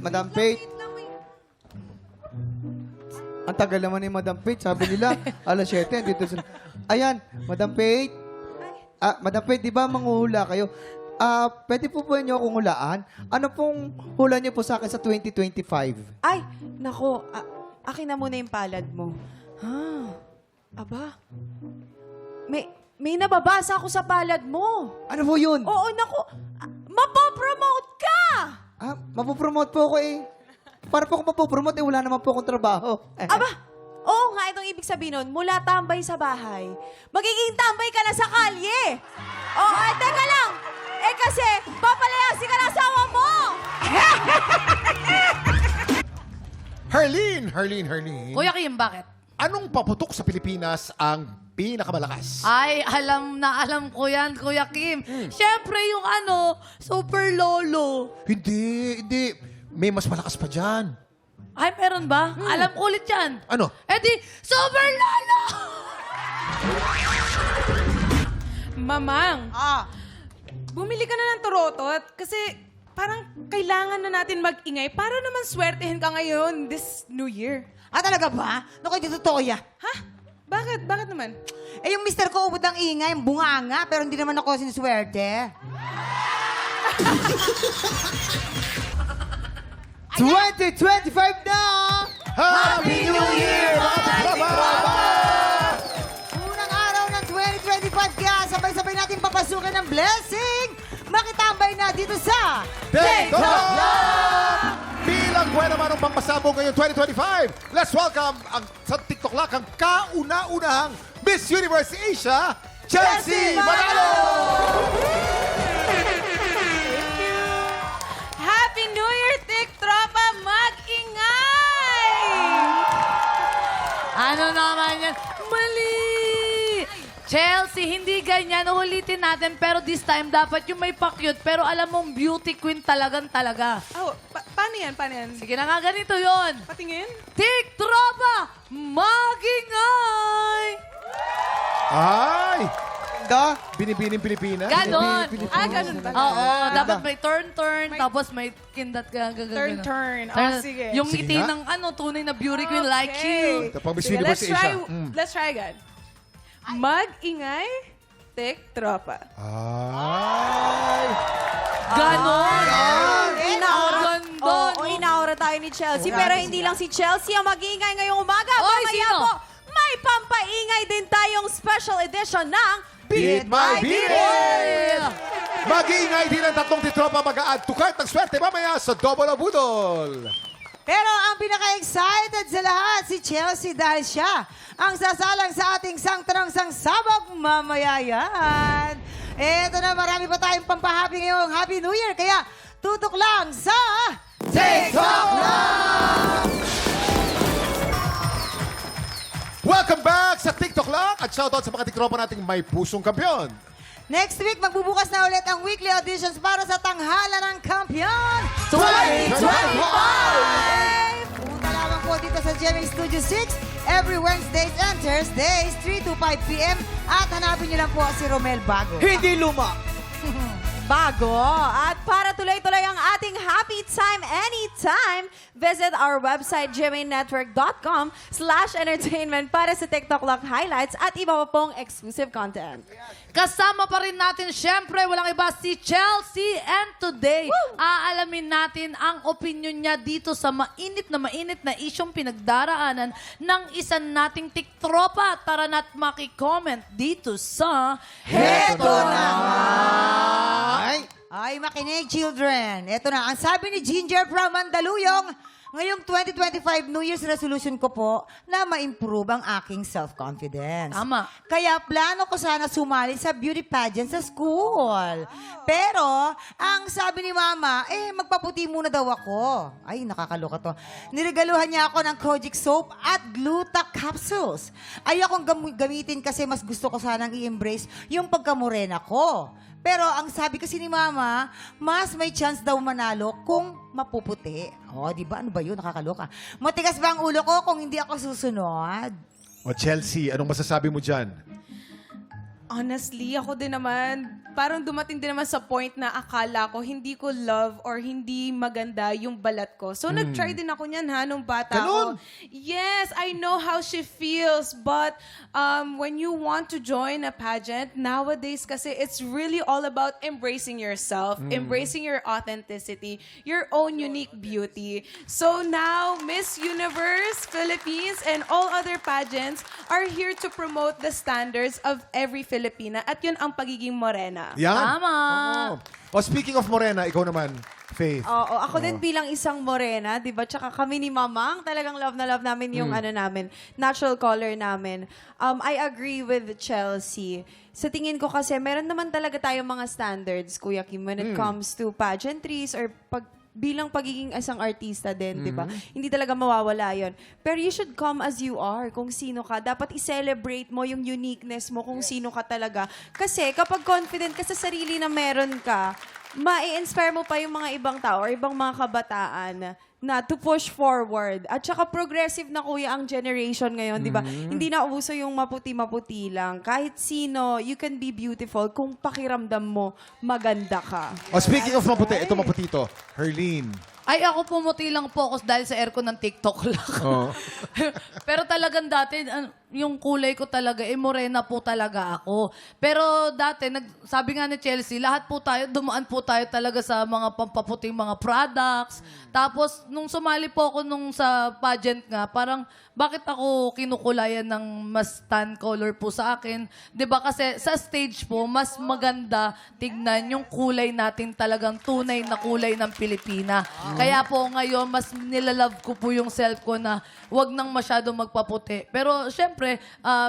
Madam Faith. Ang tagal naman ni Madam Faith. Sabi nila, alas 7, dito sila. Ayan, Madam Faith. Madam Faith, di ba manghuhula kayo? Pwede po niyo akong hulaan? Ano pong hula niyo po sa akin sa 2025? Ay, nako. Akin na muna yung palad mo. Aba. May nababasa ako sa palad mo. Ano po yun? Oo, nako. Mapopromote ka! Mapopromote po ako eh. Para po ako mapopromote eh, wala naman po akong trabaho. Aba, oo nga, itong ibig sabihin nun, mula tambay sa bahay, magiging tambay ka na sa kalye. Oo, teka lang. Kasi, papalayasin ka ng asawa mo. Herlene. Kuya Kim, bakit? Anong paputok sa Pilipinas ang pinakamalakas? Ay, alam ko yan, Kuya Kim. Siyempre yung Super Lolo. Hindi. May mas malakas pa dyan. Ay, meron ba? Alam ko ulit yan. Ano? Eh di, Super Lolo! Mamang, bumili ka na ng turotot kasi parang kailangan na natin mag-ingay para naman swertehin ka ngayon this New Year. Talaga ba? Naku, hindi totoo yan. Ha? Bakit? Bakit naman? Eh, yung mister ko ubod ng ingay, bunganga, pero hindi naman ako siniswerte. 2025 na! Happy New Year, mga katropa! Unang araw ng 2025, kaya sabay-sabay natin papasukin ng blessing. Makitambay na dito sa TikTok! Bilang buwan naman ng pangpasabog ngayong 2025, let's welcome sa TikTok lang ang kauna-unahang Miss Universe Asia, Chelsea Manalo! Happy New Year, TikTropa! Mag-ingay! Ano naman yan? Mali! Chelsea, hindi ganyan. Ulitin natin. Pero this time, dapat yung may pa-cute. Pero alam mong beauty queen talaga. Oh, paano yan? Paano yan? Sige na nga, ganito yon. Patingin? Tiktropa, magingay! Ay! Da? Binibining Pilipinas? Ganon. Ganun ba? Oo, dapat may turn, tapos may kindat ka. Turn. Sige. Yung Sige ngiti nga. ng tunay na beauty queen like you. Ito pang Miss Sige, Universe Asia. Let's try again. Mag-ingay, TikTropa. Ay! Ganon. Oo, inaura tayo ni Chelsea. Pero hindi lang si Chelsea ang mag-iingay ngayong umaga. Oy, Mamaya sino? po, may pampaingay din tayong special edition ng Beat My Beat It! Mag-iingay din ang tatlong titropa mag-a-add to cart ng swerte mamaya sa Double o Budol. Pero ang pinaka-excited sa lahat, si Chelsea dahil siya ang sasalang sa ating sangtanong sangsabog mamaya yan. Eto na, marami pa tayong pampahappy ngayong Happy New Year. Kaya tutok lang sa TikTok lang! Welcome back sa TikTok lang at shoutout sa mga tiktropa nating may pusong kampiyon. Next week, magbubukas na ulit ang weekly auditions para sa Tanghala ng Kampiyon 2025! Punta lamang po dito sa GMA Studio 6 every Wednesdays and Thursdays, 3 to 5 p.m. At hanapin niyo lang po si Romel Bago. Hindi luma! Bago. At para tuloy-tuloy ang ating happy time anytime, visit our website, gmanetwork.com/entertainment para sa TikTok Lock highlights at iba pa pong exclusive content. Kasama pa rin natin, syempre, walang iba si Chelsea. And today, aalamin natin ang opinion niya dito sa mainit na isyong pinagdaraanan ng isa nating tiktropa. Tara na't makicomment dito sa Heto na! Ay, makinig, children. Ito na, ang sabi ni Ginger from Mandaluyong, ngayong 2025 New Year's resolution ko po na ma-improve ang aking self-confidence. Tama. Kaya plano ko sana sumali sa beauty pageant sa school. Pero, ang sabi ni Mama, magpaputi muna daw ako. Ay, nakakaloka to. Niregaluhan niya ako ng Kojic soap at Gluta capsules. Ay, akong gamitin kasi mas gusto ko sanang i-embrace yung pagkamorena ko. Pero ang sabi kasi ni Mama, mas may chance daw manalo kung mapuputi. Di ba? Ano ba yun? Nakakaloka. Matigas ba ang ulo ko kung hindi ako susunod? O Chelsea, anong masasabi mo dyan? Honestly, ako din naman, parang dumating din naman sa point na akala ko hindi ko love or hindi maganda yung balat ko. So, nag-try din ako niyan nung bata Ganun? ako. Yes, I know how she feels. But when you want to join a pageant, nowadays kasi it's really all about embracing yourself, embracing your authenticity, your own unique beauty. So now, Miss Universe Philippines and all other pageants are here to promote the standards of every Filipina. At yun ang pagiging morena. Yan. Tama. Oo. Oh, speaking of Morena, ikaw naman, Faith. Oo, ako din bilang isang morena, 'di ba? Tsaka kami ni Mamang, talagang love na love namin yung namin, natural color namin. I agree with Chelsea. Sa tingin ko kasi meron naman talaga tayong mga standards, Kuya Kim, when it comes to pageantries or bilang pagiging isang artista din, di ba? Hindi talaga mawawala yon. Pero you should come as you are, kung sino ka. Dapat i-celebrate mo yung uniqueness mo kung sino ka talaga. Kasi kapag confident ka sa sarili na meron ka, ma-inspire mo pa yung mga ibang tao or ibang mga kabataan na to push forward. At saka progressive na kuya ang generation ngayon, di ba? Hindi na uso yung maputi-maputi lang. Kahit sino, you can be beautiful kung pakiramdam mo maganda ka. Oh, speaking of maputi, ito maputi ito. Herlene. Ay, ako pumuti lang po ako dahil sa aircon ng TikTok lang. Oh. Pero talagang dati, yung kulay ko talaga, morena po talaga ako. Pero dati, sabi nga ni Chelsea, lahat po tayo, dumaan po tayo talaga sa mga pampaputing mga products. Tapos, nung sumali po ako sa pageant nga, parang, bakit ako kinukulayan ng mas tan color po sa akin? 'Di ba kasi sa stage po, mas maganda tignan yung kulay natin talagang tunay na kulay ng Pilipina. Kaya po ngayon, mas nilalove ko po yung self ko na wag nang masyado magpaputi. Pero syempre,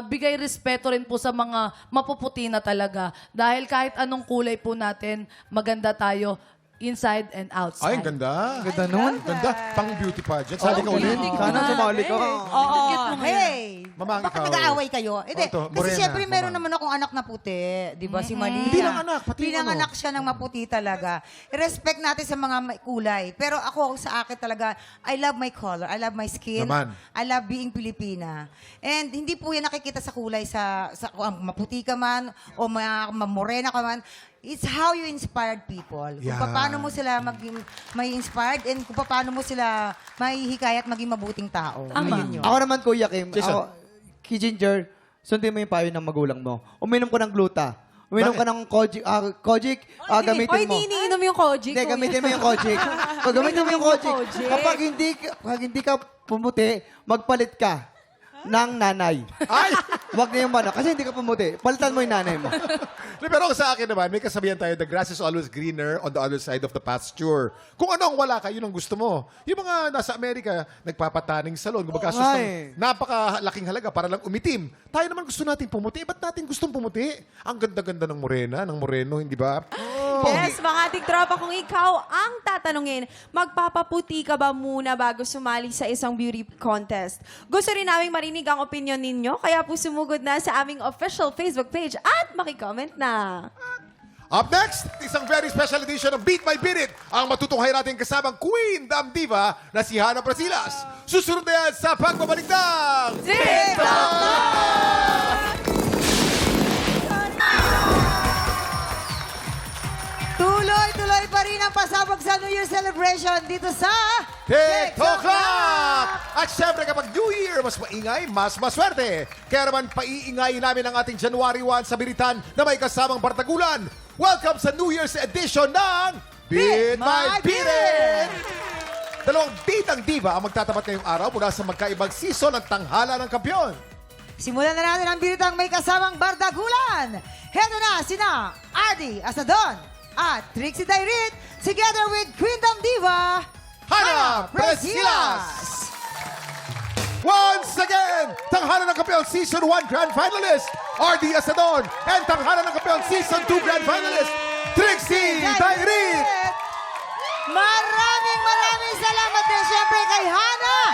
bigay respeto rin po sa mga mapuputi na talaga. Dahil kahit anong kulay po natin, maganda tayo inside and outside. Ay, ang ganda. Ganda nun. Ganda. Pang beauty pageant. Sali ka ulit. Sana sumali ka. Oo. Hey! Mamang, Bakit ikaw? nag-aaway kayo? Hindi. Ito, Kasi morena, siyempre meron mamang. naman akong anak na puti. Di ba? Si Malia. Hindi lang anak, pati Pinanganak siya ng maputi talaga. Respect natin sa mga may kulay. Pero ako, sa akin talaga, I love my color. I love my skin. Naman. I love being Pilipina. And hindi po yan nakikita sa kulay sa kung maputi ka man o mamorena ka man. It's how you inspired people. Kung Yeah. paano mo sila maging may inspired and kung paano mo sila mahihikayat maging mabuting tao. Ayun yun. Ako naman, Kuya Kim, Jason. ako, Ginger, sundin mo yung payo ng magulang mo. Uminom ka ng gluta. Uminom ka ng Kojic, gamitin mo. Oy, iniinom yung Kojic. Hindi, gamitin mo yung Kojic. Pag gamitin mo yung Kojic, kapag hindi ka pumuti, magpalit ka ng nanay. Ay! Huwag na yung mana, kasi hindi ka pumuti. Palitan mo yung nanay mo. Pero sa akin naman, may kasabihan tayo, the grass is always greener on the other side of the pasture. Kung ano ang wala ka, yun ang gusto mo. Yung mga nasa Amerika, nagpapataning salon, gumagastos Ay. ng napakalaking halaga para lang umitim. Tayo naman gusto natin pumuti. Ba't natin gustong pumuti? Ang ganda-ganda ng morena, ng moreno, hindi ba? Yes, mga ating tropa, kung ikaw ang tatanungin, magpapaputi ka ba muna bago sumali sa isang beauty contest? Gusto rin naming marinig ang opinion ninyo, kaya po sumugod na sa aming official Facebook page at makicomment na. Up next, isang very special edition ng Beat by Beat It, ang matutunghay natin kasamang Queen Dam Diva na si Hannah Brasilas. Susunod na yan sa pagbabalik ng Tuloy-tuloy pa rin ang pasabog sa New Year celebration dito sa TikTok Clock! At syempre kapag New Year, mas maingay, mas maswerte. Kaya naman paiingay namin ang ating January 1 sa Biritan na may kasamang bartagulan. Welcome sa New Year's edition ng Beat My Beat It! Dalawang bitang diva ang magtatapat ngayong araw mula sa magkaibang season ng Tanghala ng Kampiyon. Simulan na natin ang biritang may kasamang bardagulan. Heto na sina Ardy Asadon at Trixie Dairit together with Queen Dam Diva, Hannah Brasilas! Once again, Tanghala ng Kampiyon Season 1 Grand Finalist, R.D. Asadon, and Tanghala ng Kampiyon Season 2 Grand Finalist, Trixie Dairit! Maraming salamat din siyempre kay Hannah.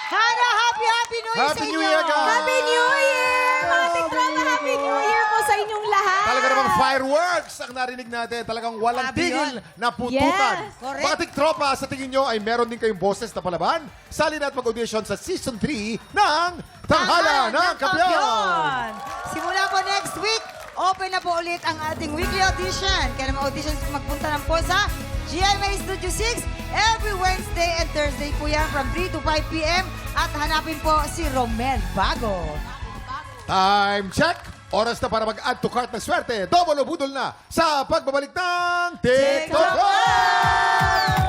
Hannah, happy New Year Happy sa New inyo. Year, guys! Happy New Year! Mga ating tropa, Happy New Year po sa inyong lahat! Talaga namang fireworks ang narinig natin. Talagang walang Grabe tigil yun. na putukan. Yes. Correct. Mga tiktropa, sa tingin nyo ay meron din kayong boses na palaban? Sali na at mag-audition sa Season 3 ng Tanghala ng Kampiyon! Simula po next week, open na po ulit ang ating weekly audition. Kaya naman auditions magpunta lang po sa GMA Studio 6 every Wednesday and Thursday po yan from 3 to 5 p.m. At hanapin po si Romel Bago. Time check! Oras na para mag-add to cart ng swerte. Double o budol na sa pagbabalik ng TikTok Live!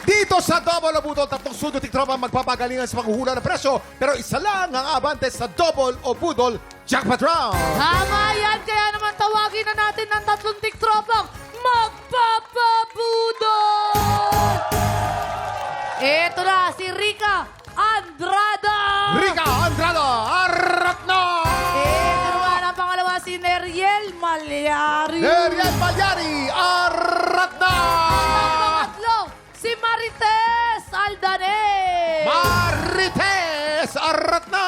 Dito sa Double o Budol, tatlong sudo tiktropa ang magpapagalingan sa panghuhula ng presyo. Pero isa lang ang abante sa Double o Budol Jackpot Round. Tama yan, kaya naman tawagin na natin ng tatlong tiktropang magpapabudol! Ito na, si Rica Andrada! Rica Andrada Arratno! Ito naman ang pangalawa, si Neriel Malyari. Neriel Malyari Arratna! Pangatlo, si Marites Aldanes. Marites Arratna!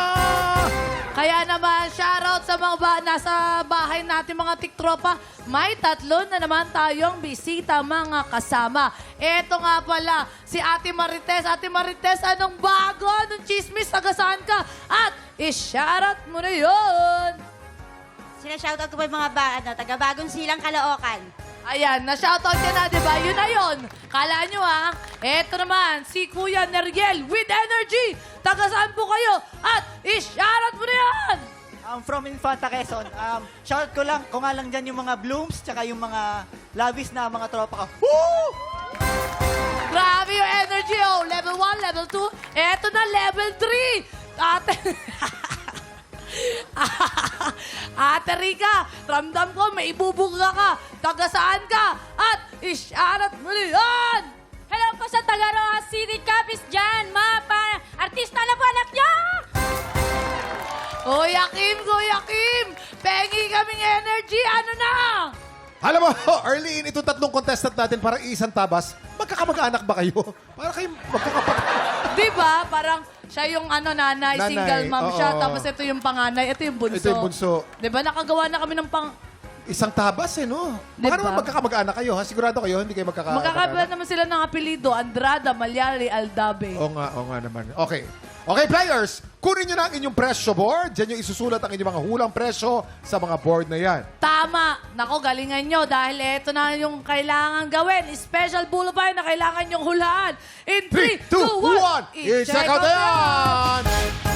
Kaya naman, shoutout sa mga nasa bahay natin mga tiktropa. May tatlo na naman tayong bisita mga kasama. Eto nga pala, si Ate Marites. Ate Marites, anong bago? Anong chismis? Taga saan ka? At i-shoutout mo na yun. Sina-shoutout ko pa yung mga taga-bagong silang Caloocan. Ayan, na-shoutout ka na, di ba? Yun na yun. Kala nyo ha, eto naman, si Kuya Neriel with energy. Taga saan po kayo? At i-shoutout mo na yan. From Infanta, Quezon. Shout ko lang, kung nga lang dyan yung mga blooms, tsaka yung mga lavis na mga tropa ko. Woo! Grabe yung energy, oh. Level 1, level 2. Eto na, level 3. Ate... Ate Rica, ramdam ko may ibubuga ka. Taga saan ka? At i-shoutout mo na yan. Hello po sa Tagaroa City, Capiz dyan. Artista na po anak niya! Kuya Kim, pengi kaming energy. Ano na? Alam mo, Arlene, itong tatlong contestant natin parang isang tabas. Magkakamag-anak ba kayo? Parang kayo magkakapatid. Di ba? Parang siya yung nanay, Nanay, single mom oo. siya. Tapos ito yung panganay, ito yung bunso. Ito yung bunso. Di ba? Nakagawa na kami ng Isang tabas no? Diba? Baka naman magkakamag-anak kayo, ha? Sigurado kayo, hindi kayo Magkakabila naman sila ng apelido, Andrada, Malyari, Aldabe. Oo nga naman. Okay. Okay, players, kunin nyo na ang inyong presyo board. Diyan nyo isusulat ang inyong mga hulang presyo sa mga board na yan. Tama. Nako, galingan nyo dahil ito na yung kailangan gawin. Special bulletin na kailangan nyong hulaan. In 3, 2, 1, I-check out na yan!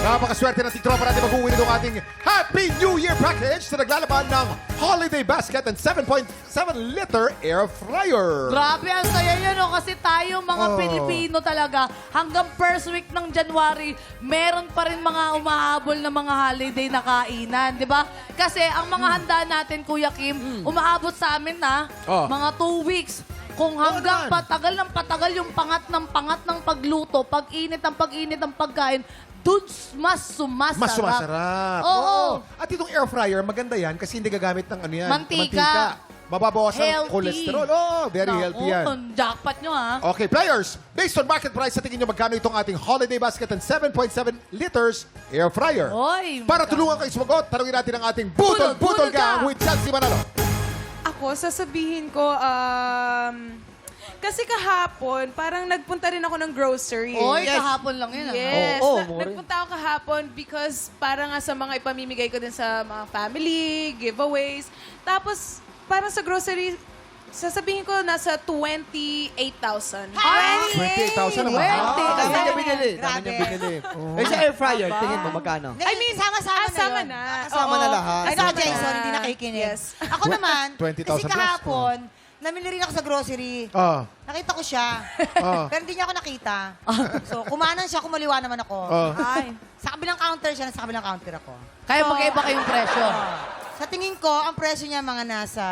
Napakaswerte ng tiktropa natin mag-uwi nitong ating Happy New Year package na naglalaban ng Holiday Basket and 7.7-liter air fryer. Grabe, ang saya yan, no? Kasi tayo, mga Pilipino talaga, hanggang first week ng January, meron pa rin mga umahabol na mga holiday na kainan, di ba? Kasi ang mga handa natin, Kuya Kim, umaabot sa amin na mga 2 weeks. Kung hanggang patagal ng patagal yung pangat ng pagluto, pag-init ng pagkain, dun mas sumasarap. Mas sumasarap. Oo. At itong air fryer, maganda yan kasi hindi gagamit ng ano yan. Mantika. Mababawasan ang Healthy. cholesterol. Very healthy yan. Jackpot nyo, ha? Okay, players, based on market price, sa tingin nyo magkano itong ating Holiday Basket and 7.7 liters air fryer? Oy, Para tulungan kayo sumagot, tanungin natin ang ating Budol Gang with Chelsea Manalo. Ako, sasabihin ko, kasi kahapon, parang nagpunta rin ako ng grocery. Oy, kahapon lang yun, Yes. Oo, Nagpunta ako kahapon because para nga sa mga ipamimigay ko din sa mga family, giveaways. Tapos, parang sa grocery, sasabihin ko nasa 28,000. 28,000 naman. Dami niya binili. Grabe. Eh, sa air fryer, tingin mo magkano? I mean, sama-sama na sama yun. na. Kasama na lahat. Ay, saka Jason, hindi nakikinig. Yes. Ako naman, 20,000 kasi plus. kahapon, namili rin ako sa grocery. Nakita ko siya. Pero hindi niya ako nakita. So, kumanan siya, kumaliwa naman ako. Ay, sa kabilang counter siya, nasa kabilang counter ako. Kaya magkaiba kayong presyo. Sa tingin ko, ang presyo niya mga nasa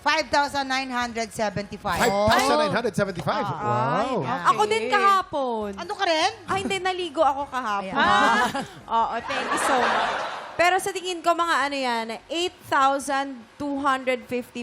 5,975. 5,975. Wow. Ako din kahapon. Ano ka rin? Ay, hindi, naligo ako kahapon. Oo, thank you so much. Pero sa tingin ko, mga ano yan, 8,250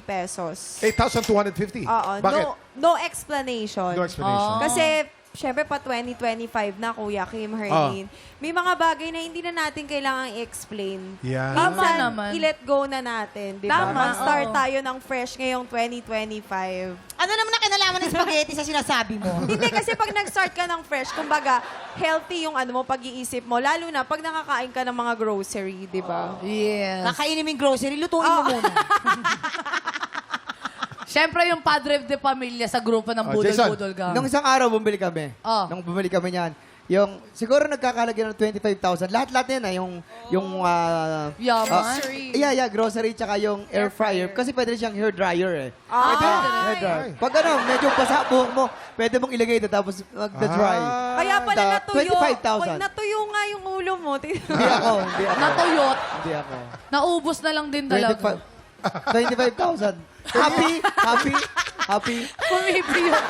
pesos. 8,250. Oo. Bakit? No explanation. No explanation. Kasi, syempre pa 2025 na, Kuya Kim, Herlene. May mga bagay na hindi na natin kailangang i-explain. Yan. Tama Minsan, naman. i-let go na natin, di ba? Tama, Mag-start oo. tayo ng fresh ngayong 2025. Ano naman na kinalaman ng spaghetti sa sinasabi mo? Hindi, kasi pag nag-start ka ng fresh, kumbaga, healthy yung ano mo, pag-iisip mo. Lalo na pag nakakain ka ng mga grocery, di ba? Yes. Kakainin mo yung grocery, lutuin mo muna. Siyempre yung padre de pamilya sa grupo ng Jason. Budol-Budol Gang. Nung isang araw, bumili kami. Oh. Nung bumili kami niyan, yung, siguro nagkakalagyan ng 25,000. Lahat-lahat yan Yaman. grocery tsaka yung air fryer. Kasi pwede rin siyang hair dryer eh. Pwede. Hair dryer. Pag medyo basa buhok mo, pwede mong ilagay na tapos mag-dry. Kaya pala natuyo. 25,000. Pag natuyo nga yung ulo mo. Hindi ako. Natuyot. Hindi ako. Naubos na lang din talaga. 25,000. Happy. Pumipiyot.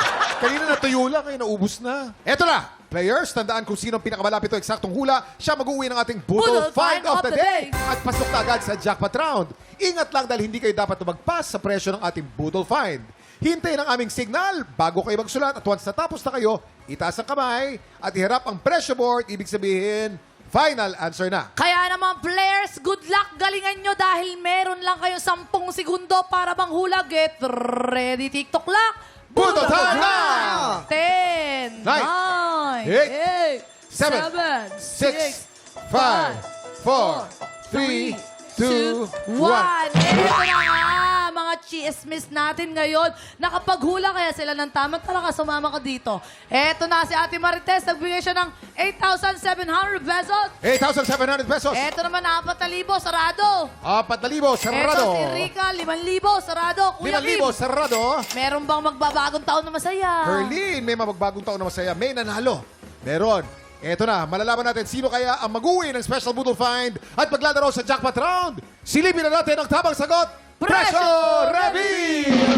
Kanina natuyo lang, ngayon naubos na. Eto na! Players, tandaan kung sino ang pinakamalapit o eksaktong hula, siya mag-uwi ng ating Budol Find of the Day. At pasok na agad sa jackpot round. Ingat lang dahil hindi kayo dapat tumagpas sa presyo ng ating Budol Find. Hintayin ang aming signal bago kayo magsulat at once natapos na kayo, itaas ang kamay at iharap ang pressure board. Ibig sabihin, final answer na. Kaya naman, players, good luck. Galingan nyo dahil meron lang kayong 10 segundo para manghula. Get ready, TikTok lock. Budol time na! 10, 9, 8, 7, 6, 5, 4, 3, 2, 1. Ito na nga, mga chismis natin ngayon. Nakapaghula kaya sila ng tama. Talaga, sumama ka dito. Eto na si Ate Marites. Nagbigay siya ng 8,700 pesos. 8,700 pesos. Eto naman, 4,000 sarado. 4,000 sarado. Eto si Rica, 5,000 sarado. Kuya Kim, 5,000 sarado. meron bang magbabagong taon na masaya? Herlene, may magbagong taon na masaya. May nanalo. Meron. Eto na, malalaman natin sino kaya ang mag-uwi ng Special Budol Find at maglalaro sa jackpot round. Silipin na natin ang tamang sagot. Presyo Reveal!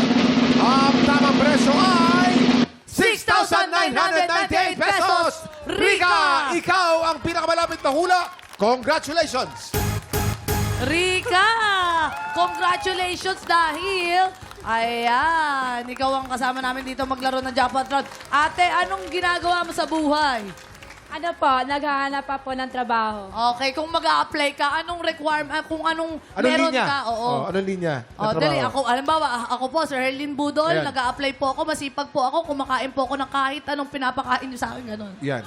Ang tamang presyo ay 6,998 pesos. Rica, ikaw ang pinakamalapit na hula. Congratulations! Rica! Congratulations dahil... Ayan, ikaw ang kasama namin dito maglaro ng jackpot round. Ate, anong ginagawa mo sa buhay? Ano po, naghahanap pa po ng trabaho. Okay, kung mag-a-apply ka, anong requirement, kung anong meron linya? ka? Oo. Anong linya? Oh, dali, ako, alimbawa, ako po, Sir Herlene Budol, Ayan. nag-a-apply po ako, masipag po ako, kumakain po ako ng kahit anong pinapakain niyo sa akin, ganun. Yan.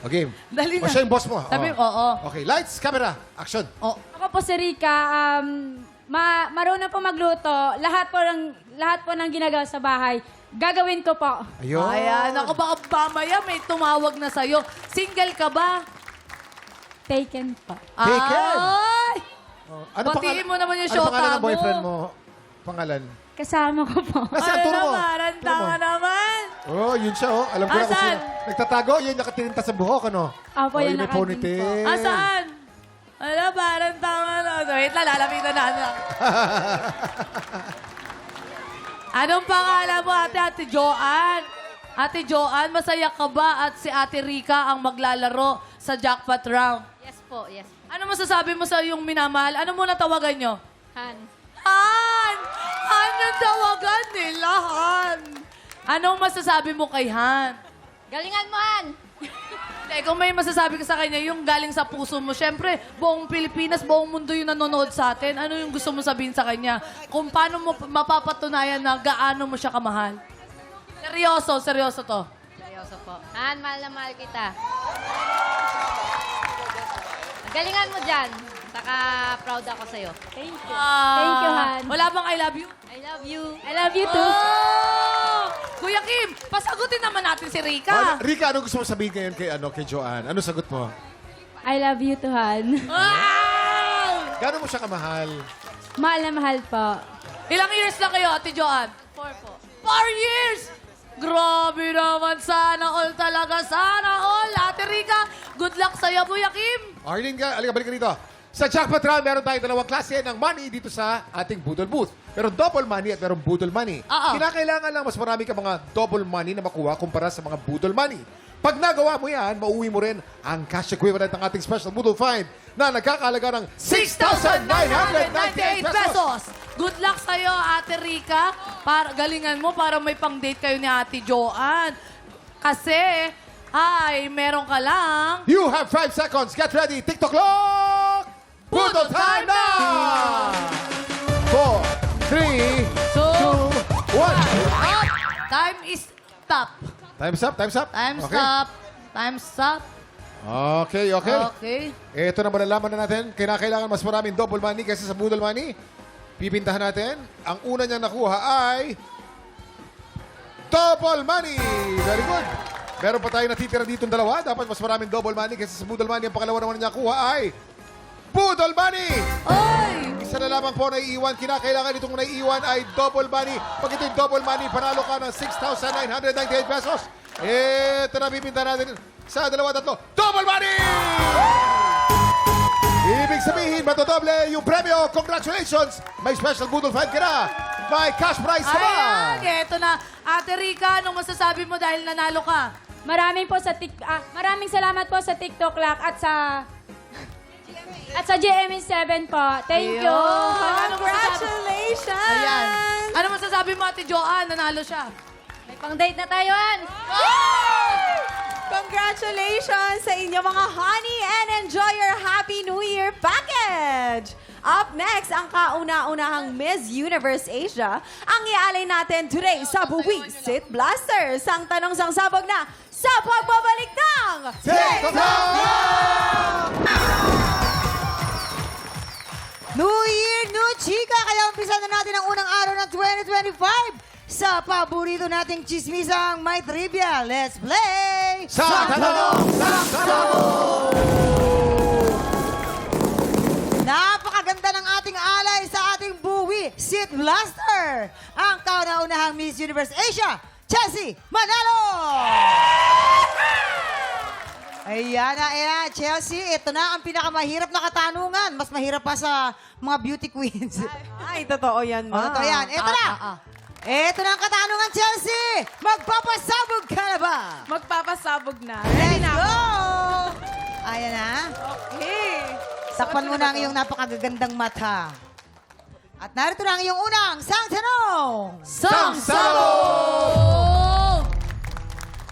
Okay. Dali O na. siya yung boss mo. Sabi, Oo. oo. Okay, lights, camera, action. Oh, Ako po si Rica, marunong po magluto. Lahat po ng ginagawa sa bahay, gagawin ko po. Ayun. ayan, ako baka mamaya may tumawag na sa'yo. Single ka ba? Taken po. Taken. Ay! Ano Batiin mo naman yung ano shota pangalan ng mo. boyfriend mo? Pangalan? Kasama ko po. Nasaan? Turo mo. Parang Turo mo. tanga naman. Oh, yun siya, oh. Alam ko na kung Asan? sino. Nagtatago, yun, nakatirinta sa buhok, ano? Opo, Oh, yan may nakadin po. ponytail. Asaan? Ala, parang tanga na. Wait lang, lalapitan na. Anong pangalan mo, Ate Joanne? Ate Joanne, masaya ka ba at si Ate Rica ang maglalaro sa jackpot round? Yes po, yes. Ano masasabi mo sa iyong minamahal? Ano muna tawagan nyo? Han. Han! Han ang tawagan nila, Han! Anong masasabi mo kay Han? Galingan mo, Han! Hindi, kung may masasabi ka sa kanya, yung galing sa puso mo, syempre, buong Pilipinas, buong mundo yung nanonood sa atin. Ano yung gusto mo sabihin sa kanya? Kung paano mo mapapatunayan na gaano mo siya kamahal? Seryoso to. Seryoso po. Han, mahal na mahal kita. Galingan mo dyan. Saka proud ako sa'yo. Thank you. Thank you, Han. Wala bang I love you? I love you. I love you too. Oh! Kuya Kim, pasagutin naman natin si Rica. Rica, ano gusto mo sabihin ngayon kay Joanne? Ano sagot mo? I love you too, Han. Wow! Gano'n mo siya kamahal? Mahal na mahal po. Ilang years na kayo, Ate Joanne? 4 po. 4 years! Grabe naman. Sana all talaga. Sana all. Ate Rica, good luck sa'yo, Kuya Kim. Arlene, balik ka dito. Sa jackpot round, meron tayong dalawang klase ng money dito sa ating Budol Booth. Meron double money at meron Budol money. Oo. Kinakailangan lang mas marami ka mga double money na makuha kumpara sa mga Budol money. Pag nagawa mo yan, mauwi mo rin ang cash equivalent ng ating special Budol Find. na nagkakalaga ng 6,998 pesos. Good luck sa'yo, Ate Rica. Galingan mo para may pang-date kayo ni Ate Joanne. Kasi, meron ka lang. You have 5 seconds. Get ready. TikTok clock! Budol time na! 4, 3, 2, 1. Time is stop. Time's up, time's up. Time's Okay. up. Time's up. Okay. Okay. Ito na malalaman na natin. Kailangan mas maraming double money kaysa sa budol money. Pipintahan natin. Ang una niyang nakuha ay double money. Very good. Meron pa tayo natitira dito dalawa. Dapat mas maraming double money kaysa sa budol money. Ang pangalawa naman niya nakuha ay budol money. Oy! Isa na lamang po naiiwan. Kinakailangan itong naiiwan ay double money. Pag ito'y double money, panalo ka ng 6,998 pesos. Ito na pipintahan natin sa dalawa, tatlo. Double money! Ibig sabihin, matodoble yung premyo. Congratulations! May special Budol Find ka na. May cash prize ka ba? Ayan, eto na. Ate Rica, anong masasabi mo dahil nanalo ka? Maraming salamat po sa TikTok Lock at sa GMA7 po. Thank you. Ano masasabi? Congratulations! Ayan. Ano masasabi mo, Ate Joanne? Nanalo siya. May pang-date na tayo, An. Congratulations sa inyo mga honey and enjoy your Happy New Year package! Up next, ang kauna-unahang Miss Universe Asia ang ialay natin today sa Buwisit Blasters. Ang tanong sangsabog na sa pagbabalik ng New Year, new chika! Kaya umpisa na natin ang unang araw ng 2025 sa paborito nating chismisang may trivia. Let's play! Sa tanong, Napakaganda ng ating alay sa ating buwi, Sit Blaster! Ang kauna-unahang Miss Universe Asia, Chelsea Manalo! Ayan, Chelsea, ito na ang pinakamahirap na katanungan. Mas mahirap pa sa mga beauty queens. Ay, totoo yan, ma. Ito yan, ito na! Ito na ang katanungan, Chelsea! Magpapasabog ka na ba? Magpapasabog na. Let's go! Ayan na. Okay. Takpan mo na ang iyong napakagagandang mata. At narito na ang iyong unang sang tanong. Sangsabog!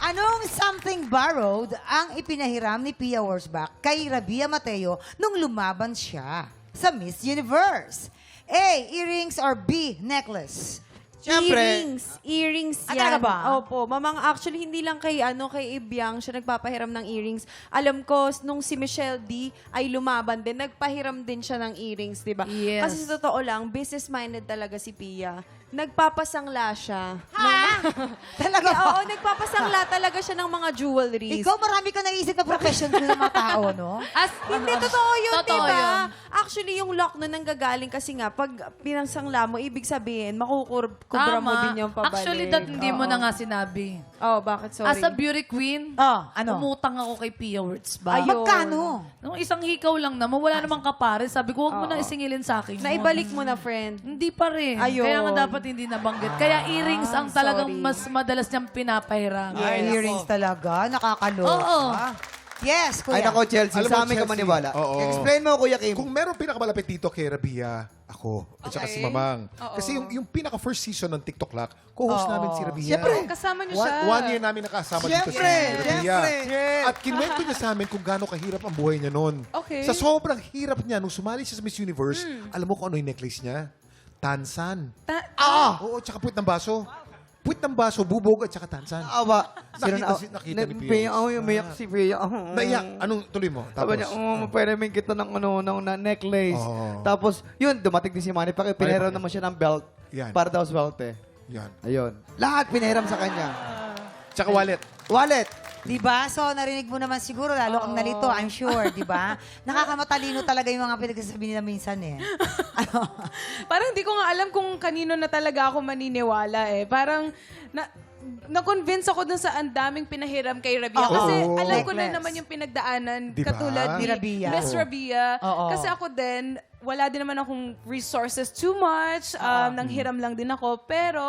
Anong something borrowed ang ipinahiram ni Pia Wurzbach kay Rabia Mateo nung lumaban siya sa Miss Universe? A. Earrings or B. Necklace? Siyempre. Earrings yan. Talaga ba? Opo. Mamang actually, hindi lang kay Ibiang siya nagpapahiram ng earrings. Alam ko, nung si Michelle D ay lumaban din, nagpahiram din siya ng earrings, di ba? Yes. Kasi sa totoo lang, business-minded talaga si Pia. Nagpapasangla siya. Talaga ba? Oo, nagpapasangla talaga siya ng mga jewelries. Ikaw, marami ka naisip na profession ko ng mga tao, no? Hindi, totoo yun, Totoo diba? yun. Actually, yung lock nun nanggagaling kasi nga, pag pinangsangla mo, ibig sabihin, makukubra mo din yung pabalik. Actually, hindi mo na nga sinabi. Oh, bakit? Sorry. As a beauty queen, Ano? umutang ako kay Pia Wurzbach. Ayun. Magkano? Nung isang hikaw lang naman, wala namang kapare. Sabi ko, huwag mo nang isingilin sa akin. yun. Naibalik mo na, friend. Hindi pa rin. Ayun. Kaya nga dapat hindi nabanggit. Kaya earrings ang talagang sorry. mas madalas niyang pinapahiram. Earrings talaga? Nakakaloka. Oo. Yes, kuya. Ay nako, Chelsea, Alam mo, sa amin ka Chelsea, maniwala. oo. Explain mo, Kuya Kim. Kung meron pinakamalapit dito kay Rabia, ako. At saka si Mamang. Kasi yung pinaka-first season ng TikTok Lock, co-host namin si Rabia. Siyempre. Kasama niyo siya. One year namin nakasama dito si Siyempre, Rabia. siyempre. At kinwento niya sa amin kung gaano kahirap ang buhay niya noon. Okay. Sa sobrang hirap niya, nung sumali siya sa Miss Universe, alam mo kung ano yung necklace niya? Tansan. Oo, tsaka puwit ng baso. Puwit ng baso, bubog at tsaka tansan. Awa. Nakita ni Pia. Umiyak si Pia. Naiyak. Anong tuloy mo? Sabi niya, pwede may kita ng na necklace. Oo. Tapos, yun, dumating din si Manny Pacquiao. Pinahiram naman siya ng belt. Yan. Para daw sa belt eh. Yan. Ayun. Lahat pinahiram sa kanya. Tsaka wallet. Wallet. Diba? So, narinig mo naman siguro, lalo kang nalito, I'm sure, diba? Nakakamatalino talaga yung mga pinagsasabi nila minsan eh. Ano? Parang hindi ko nga alam kung kanino na talaga ako maniniwala eh. Parang na-convince ako dun sa ang daming pinahiram kay Rabia. Oo. Kasi alam ko na Necklace. naman yung pinagdaanan Diba? katulad Ni ni Rabia. Miss Rabia. Oo. Kasi ako din, wala din naman akong resources too much. Nang hiram lang din ako. Pero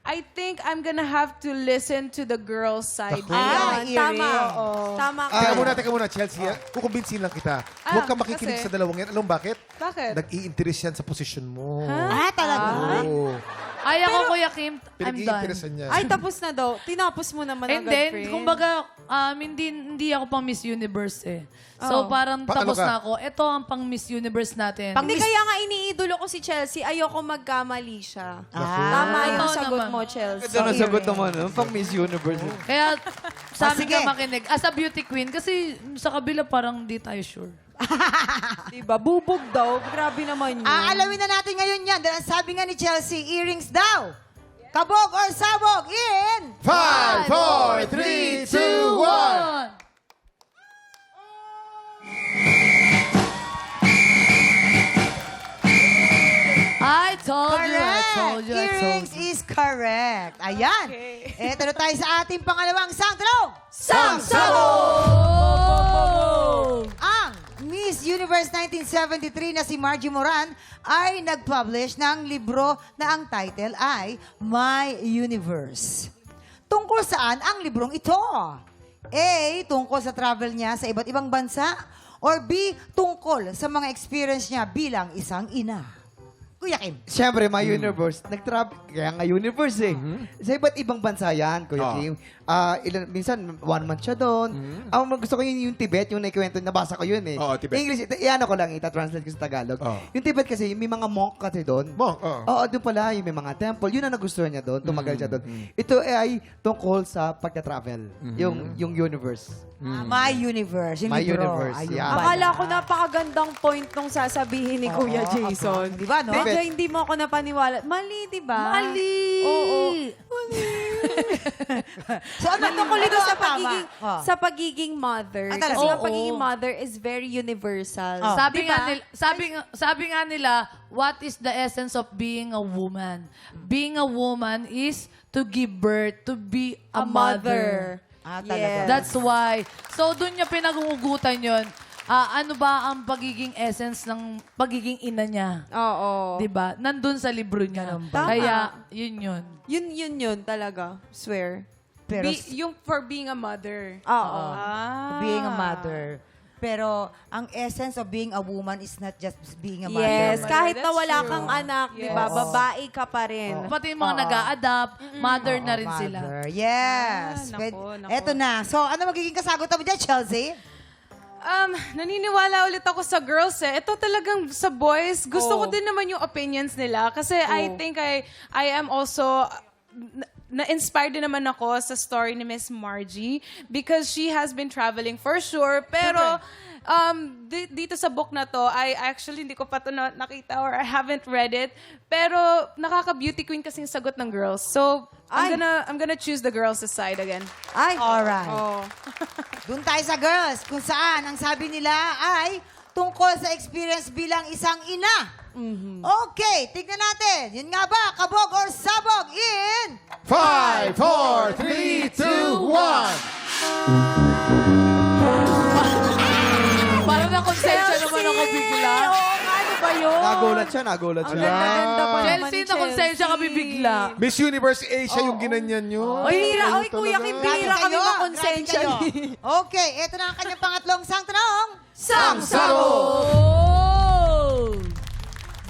I think I'm gonna have to listen to the girls' side. Ah, Tama. Earring. Tama ka. Teka muna, Chelsea. Kukumbinsin lang kita. Huwag kang makikinig kasi- sa dalawang yan. Alam mo bakit? Bakit? Nag-i-interest yan sa posisyon mo. Ah, talaga? Oo. Ay, ako, Kuya Kim, I'm done. Pinag-i-interestan niya. Ay, tapos na daw. Tinapos mo naman And agad, then, friend. kumbaga, hindi ako pang Miss Universe eh. So, parang Pang tapos ano ka? na ako. Ito ang pang Miss Universe natin. Hindi kaya nga iniidolo ko si Chelsea, ayoko magkamali siya. Tama yung Totoo sagot naman. mo, Chelsea. Ito na sagot naman, pang Miss Universe. Kaya, sa amin sige. ka makinig. As a beauty queen, kasi sa kabila parang di tayo sure. Diba? Bubog daw. Grabe naman yun. Alamin na natin ngayon yan. Dahil ang sabi nga ni Chelsea, earrings daw. Kabog or sabog in... 5, 4, 3, 2, 1. I told you, I Correct. told you, I told Earrings you. is correct. Ayan. Eto na tayo sa ating pangalawang sangtanong. Oh! Ang Miss Universe 1973 na si Margie Moran ay nag-publish ng libro na ang title ay My Universe. Tungkol saan ang librong ito? A. Tungkol sa travel niya sa iba't ibang bansa or B. Tungkol sa mga experience niya bilang isang ina. Kuya Kim. Siyempre, my universe. Nag-travel. Kaya nga universe eh. Sa iba't ibang bansa yan, Kuya Oh. Kim. Minsan, 1 month siya doon. Ang gusto ko yung Tibet, yung naikwento, nabasa ko yun eh. Oo, Tibet. English, iano ko lang, itatranslate ko sa Tagalog. Oh. Yung Tibet kasi, may mga monk kasi doon. Monk, oo. Oo, doon pala, yung may mga temple. Yun ang nagustuhan niya doon, tumagal siya doon. Ito ay tungkol sa pagka-travel. Yung universe. My Universe. Yung My libro. Universe, Ayun yeah. pala. Akala ko napakagandang point nung sasabihin ni Kuya Jason. Di ba, no? Medyo hindi mo ako napaniwala. Mali, di ba? Mali! Oo. So, ano Tungkol ito sa tama? pagiging, Oh. sa pagiging mother. Ah, talaga? Kasi ang Oo. pagiging mother is very universal. Oh. Sabi Diba? sabi nga nila, what is the essence of being a woman? Being a woman is to give birth, to be a mother. Ah, talaga. That's why. So, doon niya pinag-uugutan yun. Ano ba ang pagiging essence ng pagiging ina niya? Oo. Diba? Nandun sa libro niya. Tama. Kaya, yun. Yun talaga. Swear. Pero, Yung for being a mother. Oo. being a mother. Pero, ang essence of being a woman is not just being a mother. Yes, kahit na That's wala true. kang anak, di ba? Yes. Babae ka pa rin. Pati yung mga nag-a-adapt, mother na rin sila. Mother. Yes. Ah, nako, nako. Eto na. So, ano magiging kasagutan mo dyan, Chelsea? Naniniwala ulit ako sa girls eh. Ito talagang sa boys, gusto ko din naman yung opinions nila. Kasi I think I am also, na-inspired din naman ako sa story ni Miss Margie because she has been traveling for sure. Pero dito sa book na to, I actually hindi ko pa to nakita or I haven't read it. Pero nakaka-beauty queen kasi yung sagot ng girls. So, I'm gonna choose the girls' side again. Ay. Alright. Oh. Doon tayo sa girls, kung saan ang sabi nila ay tungkol sa experience bilang isang ina. Okay, tignan natin. Yun nga ba, kabog or sabog in... 5, 4, 3, 2, 1. Parang na-consensya naman ako bigla. Ano ba yun? Nagulat siya. Ang ganda-ganda pa naman Chelsea, ni na-consensya ka bigla. Miss Universe Asia yung ginanyan nyo. Bihira. Oy, Kuya Kim, bihira kami Grabe makonsensya. kayo. Okay, eto na ang kanyang pangatlong sangtanong.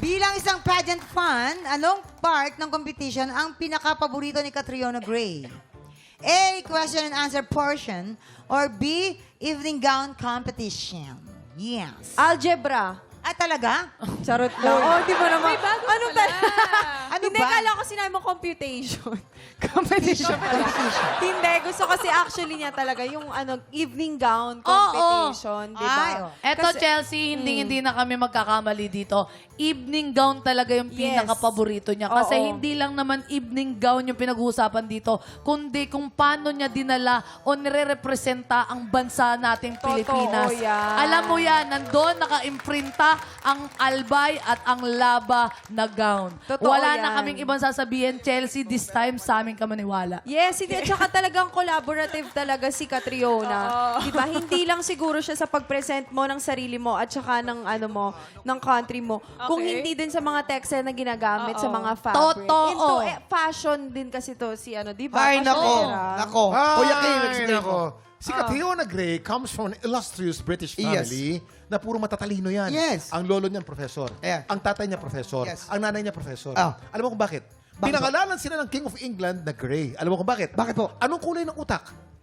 Bilang isang pageant fan, anong part ng competition ang pinaka-paborito ni Catriona Gray? A, question and answer portion, or B, evening gown competition? Yes. Algebra. Ay, talaga? Charot lang. Oh, di ba naman? Ano ba? Ano Hindi, ba? kala ko sinabi mo computation. Competition pala. Hindi, gusto kasi actually niya talaga yung evening gown competition, di ba? Ay, oh. Eto, Kasi- Chelsea, hindi na kami magkakamali dito. Evening gown talaga yung Yes. pinaka-paborito niya. Kasi Oo. hindi lang naman evening gown yung pinag-uusapan dito, kundi kung paano niya dinala o nire-representa ang bansa nating Pilipinas. yan. Alam mo yan, nandun naka-imprinta ang albay at ang laba na gown. Totoo Wala yan. na kaming ibang sasabihin. Chelsea, this time sa amin ka maniwala. Yes, hindi. At saka talagang collaborative talaga si Catriona. Diba? Hindi lang siguro siya sa pag-present mo ng sarili mo at saka ng ano mo, ng country mo. Kung hindi din sa mga textile na ginagamit sa mga fabric. Totoo. Into fashion din kasi to si ano, diba? Ay, nako. Fashionera. Nako. Kuya Kim, explain nako. mo. Si Catriona Gray comes from an illustrious British family na puro matatalino yan. Yes. Ang lolo niya, professor. Yeah. Ang tatay niya, professor. Yes. Ang nanay niya, professor. Ah. Alam mo kung bakit? Pinangalanan sila ng King of England na Gray. Alam mo kung bakit? Bakit po? Anong kulay ng utak?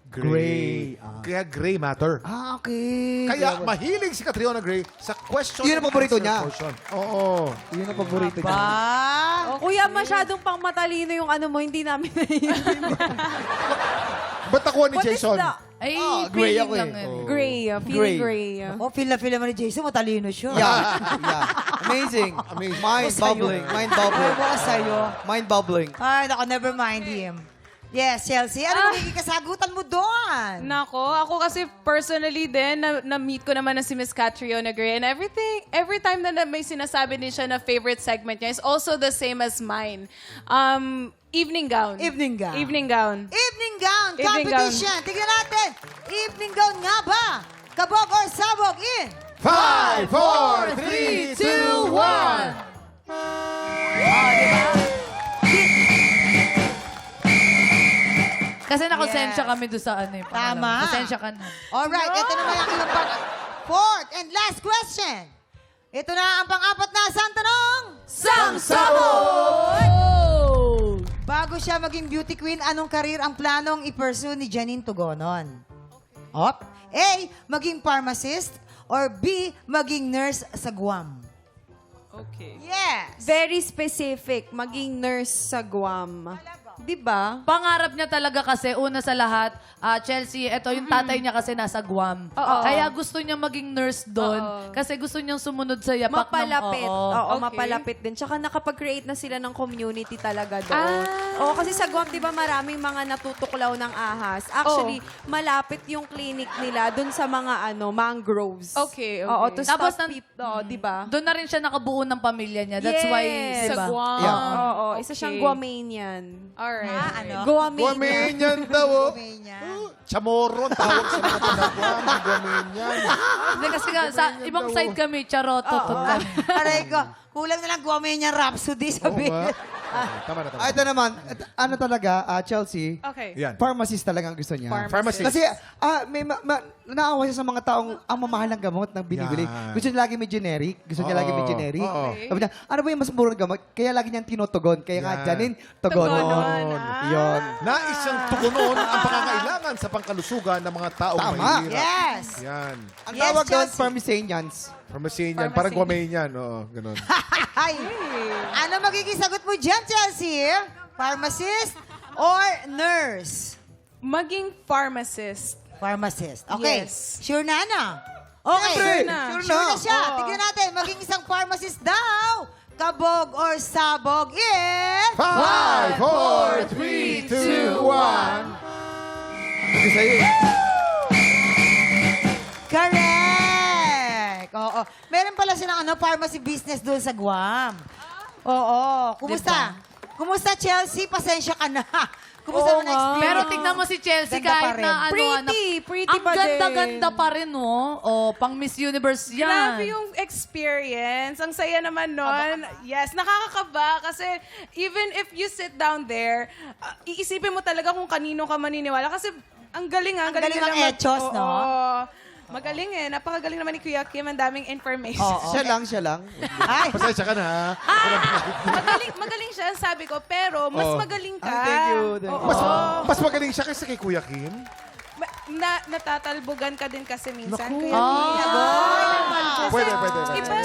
Gray. Kaya gray matter. Ah, okay. Kaya mahilig si Catriona Gray sa question Yun ang and paborito answer niya. portion. Oo. Yun ang paborito niya. Ba? Kuya, masyadong pang matalino yung ano mo, hindi namin naiintindihan. Ba't nakuha ni What is Jason? the Ay, gray feeling ako lang eh. yan. gray? Feeling gray. Oh, feel na naman ni Jason, matalino siya. Yeah. Amazing. Amazing. Mind bubbling. Mind bubbling. Ewan ko sa'yo. Mind bubbling. Ay, nako, never mind him. Yes, Chelsea. Ano magiging kasagutan mo doon? Nako, ako kasi personally din, na-meet ko naman na si Miss Catriona Gray. And every time na may sinasabi din siya na favorite segment niya is also the same as mine. Evening gown. Evening gown. Evening gown. Evening gown Evening competition. Tignan natin. Evening gown nga ba? Kabog or sabog in? 5, 4, 3, 2, 1. Kasi nakonsensya kami doon sa ano eh. Tama. Konsensya ka na. Alright, ito naman ang iyong fourth and last question. Ito na ang pang-apat na sang tanong. Sabog! Bago siya maging beauty queen, anong career ang planong i-pursue ni Janine Tugonon? Op. A, maging pharmacist. Or B, maging nurse sa Guam. Okay. Yes. Very specific, maging nurse sa Guam. Diba? Pangarap niya talaga kasi, una sa lahat, Chelsea, ito yung tatay niya kasi nasa Guam. Kaya gusto niya maging nurse doon kasi gusto niyang sumunod sa yapak Mapalapit. ng... Oo, Okay. mapalapit din. Tsaka nakapag-create na sila ng community talaga doon. Oo, kasi sa Guam, di ba, maraming mga natutuklaw ng ahas. Actually, malapit yung clinic nila doon sa mga mangroves. Okay, okay. Oo, to Tapos stop people, di ba? Doon na rin siya nakabuo ng pamilya niya. That's why, Yes. di Sa ba? Guam. Oo, isa Okay. siyang Guamanian. Alright. Ano? Guamanian. Guamanian daw. oh. Guamanian. Chamorro ang tawag sa mga taga-Guam. Guamanian. Hindi, kasi nga, sa ibang side kami, charotot kami. Aray ko, kulang na lang Guamanian Rhapsody Oo sabi. nga. Tama na, tama. Ito naman, ano talaga, Chelsea, Okay. Yan. pharmacist talaga ang gusto niya. Pharmacist. Kasi naawa siya sa mga taong ang mamahal ng gamot na binibili. Yan. Gusto niya lagi may generic. Gusto niya Oo. lagi may generic. Oo. Sabi niya, ano ba yung mas murang gamot? Kaya lagi niyang tinutugon. Kaya nga, Yan. Janine, tugonon. Tugonon, Yun. Nais siyang tugunon ang pangangailangan sa pangkalusugan ng mga taong Tama. mahihirap. Yes. Yan. Ang Yes, tawag doon, Chelsea. Pharmaceutians. Pharmaceutian. Parang Guamanian. Oo, ganun. Ay, ano magiging sagot mo dyan, Chelsea? Pharmacist or nurse? Maging pharmacist. Pharmacist. Okay. Yes. Sure na, Ana? Okay. Sure na. Sure na siya. Oo. Tignan natin. Maging isang pharmacist daw. Kabog or sabog in... 5, 4, 3, 2, 1. Kasi sa'yo eh. Correct! Oo. Meron pala silang pharmacy business doon sa Guam. Oo. Kumusta? Kumusta, Chelsea? Pasensya ka na. Kumusta Oo mo na nga. experience? Pero tignan mo si Chelsea Ganda pa kahit rin. na ano. Pretty ang pa din. ganda-ganda pa rin, no? Oh, pang Miss Universe yan. Grabe yung experience. Ang saya naman nun. Yes, nakakakaba kasi even if you sit down there, iisipin mo talaga kung kanino ka maniniwala. Kasi ang galing Ang galing ng echos, no? Magaling eh. Napakagaling naman ni Kuya Kim. Ang daming information. Oo. Siya lang. Ay, Pasensya ka na, ha? magaling siya, sabi ko. Pero mas Oo. magaling ka. Ah, thank you. Mas magaling siya kaysa kay Kuya Kim. Natatalbogan ka din kasi minsan. Naku. Kuya Kim. Pwede.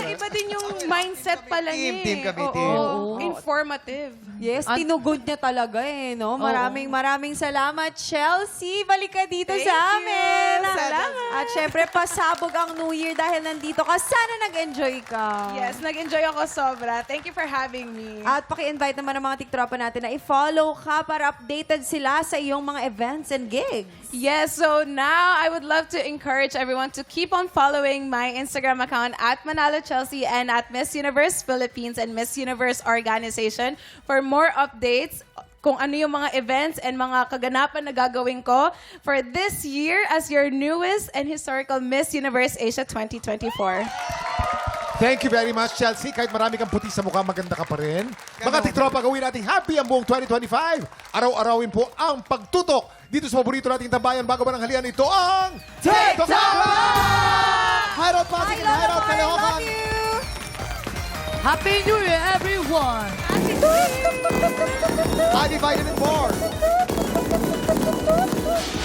Iba din yung mindset pala niya. Team eh. kami, Oo. team. Informative. Yes, tinugod niya talaga eh, no? Maraming salamat, Chelsea. Balik ka dito sa amin. na. Salamat. At syempre, pasabog ang New Year dahil nandito ka. Sana nag-enjoy ka. Yes, nag-enjoy ako sobra. Thank you for having me. At paki-invite naman ang mga tiktropa natin na i-follow ka para updated sila sa iyong mga events and gigs. Yes, so now I would love to encourage everyone to keep on following my Instagram account at Manalo Chelsea and at Miss Universe Philippines and Miss Universe Organization for more updates kung ano yung mga events and mga kaganapan na gagawin ko for this year as your newest and historical Miss Universe Asia 2024. Thank you very much, Chelsea. Kahit marami kang puti sa mukha, maganda ka pa rin. Mga tiktropa, gawin natin happy ang buong 2025. Araw-arawin po ang pagtutok dito sa paborito nating tambayan. Bago ba ng halian, ito ang TikTok Hideout Pasig and Hideout Caloocan. Happy New Year, everyone! Adi Vitamin 4.